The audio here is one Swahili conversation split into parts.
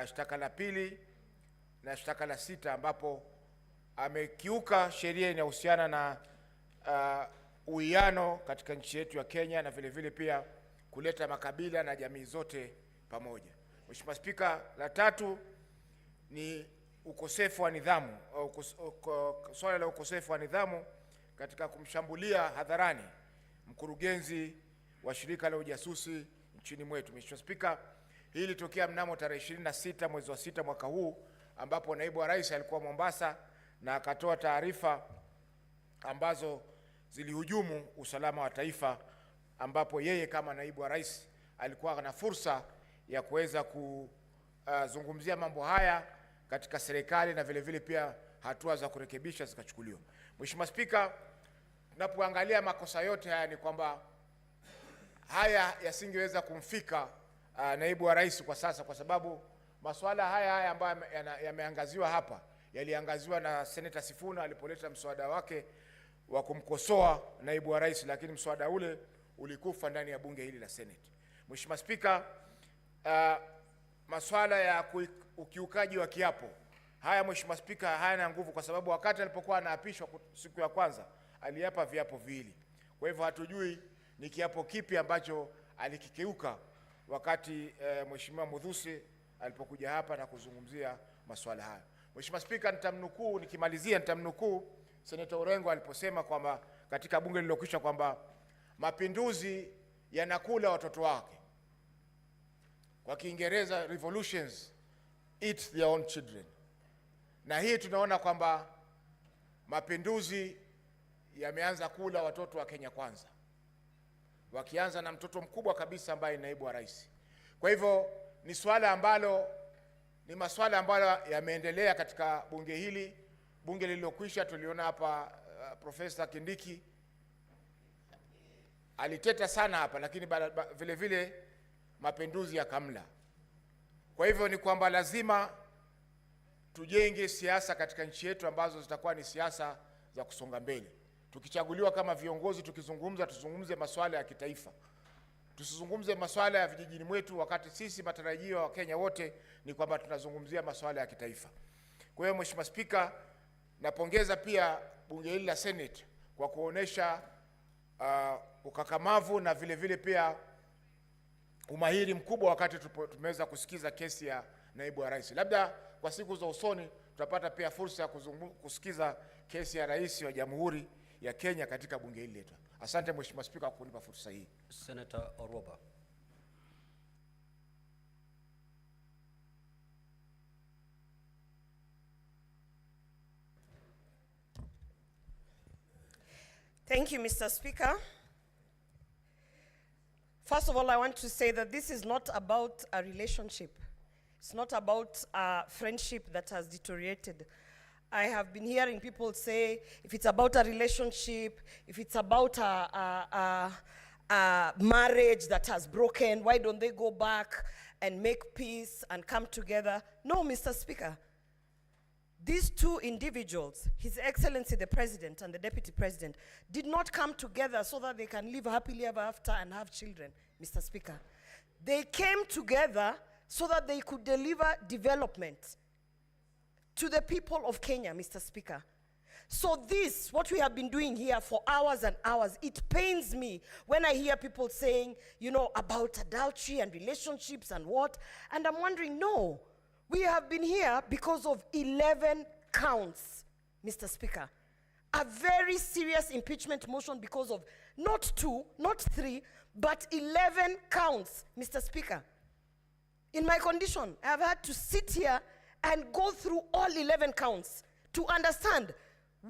Shtaka la pili na shtaka la 6 ambapo amekiuka sheria inayohusiana na uwiano katika nchi yetu ya Kenya na vile vile pia kuleta makabila na jamii zote pamoja. Mheshimiwa Spika, la 3 ni ukosefu wa nidhamu, swala la ukosefu wa nidhamu katika kumshambulia hadharani mkurugenzi wa shirika la ujasusi nchini mwetu. Mheshimiwa Spika, hii ilitokea mnamo tarehe 26 mwezi wa 6 mwaka huu, ambapo naibu wa rais alikuwa Mombasa na akatoa taarifa ambazo zilihujumu usalama wa taifa, ambapo yeye kama naibu wa rais alikuwa na fursa ya kuweza kuzungumzia mambo haya katika serikali na vile vile pia hatua za kurekebisha zikachukuliwa. Mheshimiwa Spika, tunapoangalia makosa yote haya ni kwamba haya yasingeweza kumfika naibu wa rais kwa sasa, kwa sababu masuala haya ambayo yameangaziwa hapa yaliangaziwa na Senator Sifuna alipoleta mswada wake wa kumkosoa naibu wa rais, lakini mswada ule ulikufa ndani ya bunge hili la Senate. Mheshimiwa Spika, masuala ya ukiukaji wa kiapo haya, Mheshimiwa Spika, hayana nguvu, kwa sababu wakati alipokuwa anaapishwa siku ya kwanza aliapa viapo viwili. Kwa hivyo hatujui ni kiapo kipi ambacho alikikeuka wakati Mheshimiwa Muthusi alipokuja hapa na kuzungumzia masuala haya. Mheshimiwa Spika, nikimalizia nitamnukuu Senator Orengo aliposema kwamba katika bunge lililokwisha kwamba mapinduzi yanakula watoto wake. Kwa Kiingereza, revolutions eat their own children. Na hii tunaona kwamba mapinduzi yameanza kula watoto wa Kenya Kwanza, wakianza na mtoto mkubwa kabisa ambaye ni naibu wa rais. Kwa hivyo ni masuala ambayo yameendelea katika bunge hili. Bunge lililokwisha tuliona hapa Profesa Kindiki aliteta sana hapa, lakini vile vile mapinduzi yakamla. Kwa hivyo ni kwamba lazima tujenge siasa katika nchi yetu ambazo zitakuwa ni siasa za kusonga mbele. Tukichaguliwa kama viongozi, tuzungumze masuala ya kitaifa. Tusizungumze masuala ya vijijini mwetu, wakati sisi matarajio wa Kenya wote ni kwamba tunazungumzia masuala ya kitaifa. Kwa hiyo Mheshimiwa Spika, napongeza pia bunge hili la Senate kwa kuonesha ukakamavu na vile vile pia umahiri mkubwa wakati tumeweza kusikiza kesi ya naibu wa rais. Labda kwa siku za usoni tutapata pia fursa ya kusikiza kesi ya rais wa Jamhuri ya Kenya katika bunge hili letu. Asante Mheshimiwa Spika kwa kunipa fursa hii. Senator Orwoba. Thank you, Mr. Speaker. First of all, I want to say that this is not about a relationship. It's not about a friendship that has deteriorated. I have been hearing people say, if it's about a relationship, if it's about a marriage that has broken, why don't they go back and make peace and come together? No, Mr. Speaker. These two individuals, His Excellency the President and the Deputy President, did not come together so that they can live happily ever after and have children, Mr. Speaker. They came together so that they could deliver development to the people of Kenya, Mr. Speaker. So this, what we have been doing here for hours and hours, it pains me when I hear people saying, about adultery and relationships and what, and I'm wondering, no. We have been here because of 11 counts, Mr. Speaker. A very serious impeachment motion because of not 2, not 3, but 11 counts, Mr. Speaker. In my condition, I have had to sit here and go through all 11 counts to understand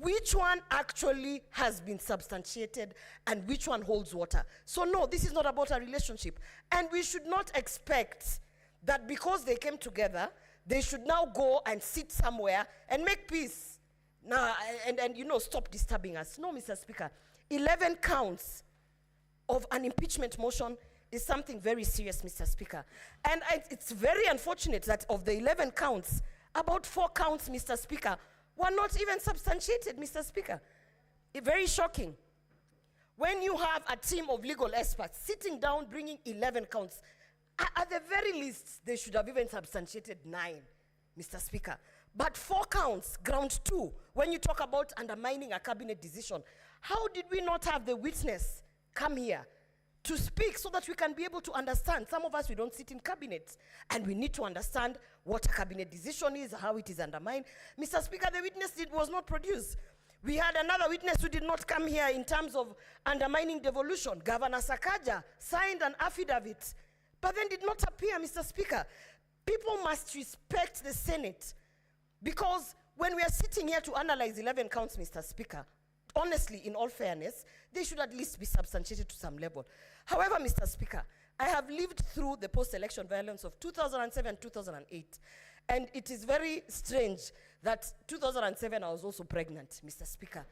which one actually has been substantiated and which one holds water. So no, this is not about a relationship. And we should not expect that because they came together, they should now go and sit somewhere and make peace. Now, and stop disturbing us. No, Mr. Speaker. 11 counts of an impeachment motion is something very serious, Mr. Speaker. And it's very unfortunate that of the 11 counts, about 4 counts, Mr. Speaker, were not even substantiated, Mr. Speaker. Very shocking. When you have a team of legal experts sitting down bringing 11 counts, At the very least, they should have even substantiated 9, Mr. Speaker. But 4 counts, ground 2, when you talk about undermining a cabinet decision, how did we not have the witness come here to speak so that we can be able to understand? Some of us, we don't sit in cabinets, and we need to understand what a cabinet decision is, how it is undermined. Mr. Speaker, the witness was not produced. We had another witness who did not come here in terms of undermining devolution. Governor Sakaja signed an affidavit, but then did not appear, Mr. Speaker. People must respect the Senate, because when we are sitting here to analyze 11 counts, Mr. Speaker, honestly, in all fairness, they should at least be substantiated to some level. However, Mr. Speaker, I have lived through the post-election violence of 2007, 2008, and it is very strange that 2007 I was also pregnant, Mr. Speaker.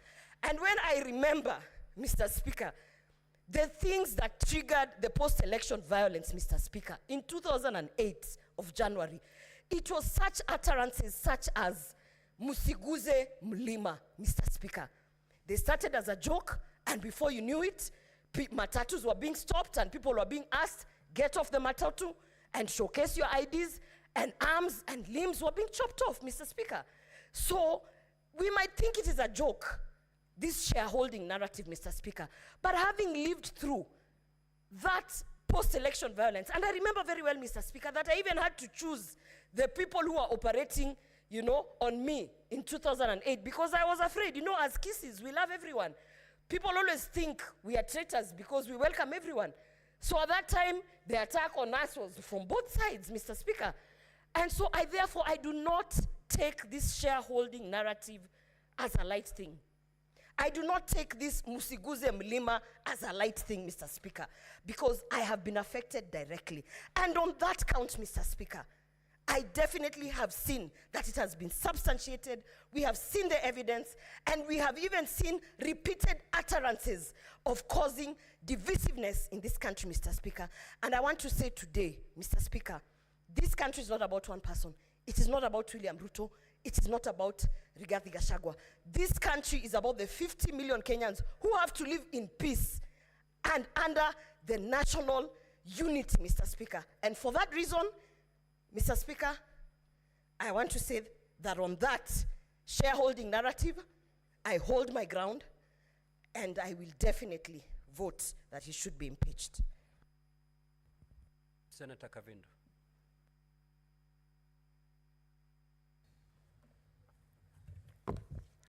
And when I remember, Mr. Speaker, the things that triggered the post-election violence, Mr. Speaker, in 2008 of January, it was such utterances such as Musiguze Mlima, Mr. Speaker. They started as a joke, and before you knew it, matatus were being stopped and people were being asked, get off the matatu and showcase your IDs, and arms and limbs were being chopped off, Mr. Speaker. So we might think it is a joke, this shareholding narrative, Mr. Speaker, but having lived through that post-election violence, and I remember very well, Mr. Speaker, that I even had to choose the people who are operating, you know, on me in 2008, because I was afraid, you know, as Kisses, we love everyone. People always think we are traitors because we welcome everyone. So at that time, the attack on us was from both sides, Mr. Speaker. And so therefore, I do not take this shareholding narrative as a light thing. I do not take this Musiguze Mlima as a light thing, Mr. Speaker, because I have been affected directly. And on that count, Mr. Speaker, I definitely have seen that it has been substantiated. We have seen the evidence, and we have even seen repeated utterances of causing divisiveness in this country, Mr. Speaker. And I want to say today, Mr. Speaker, this country is not about one person. It is not about William Ruto. It is not about Rigathi Gachagua. This country is about the 50 million Kenyans who have to live in peace and under the national unity, Mr. Speaker. And for that reason, Mr. Speaker, I want to say that on that shareholding narrative, I hold my ground, and I will definitely vote that he should be impeached. Senator Kavindu.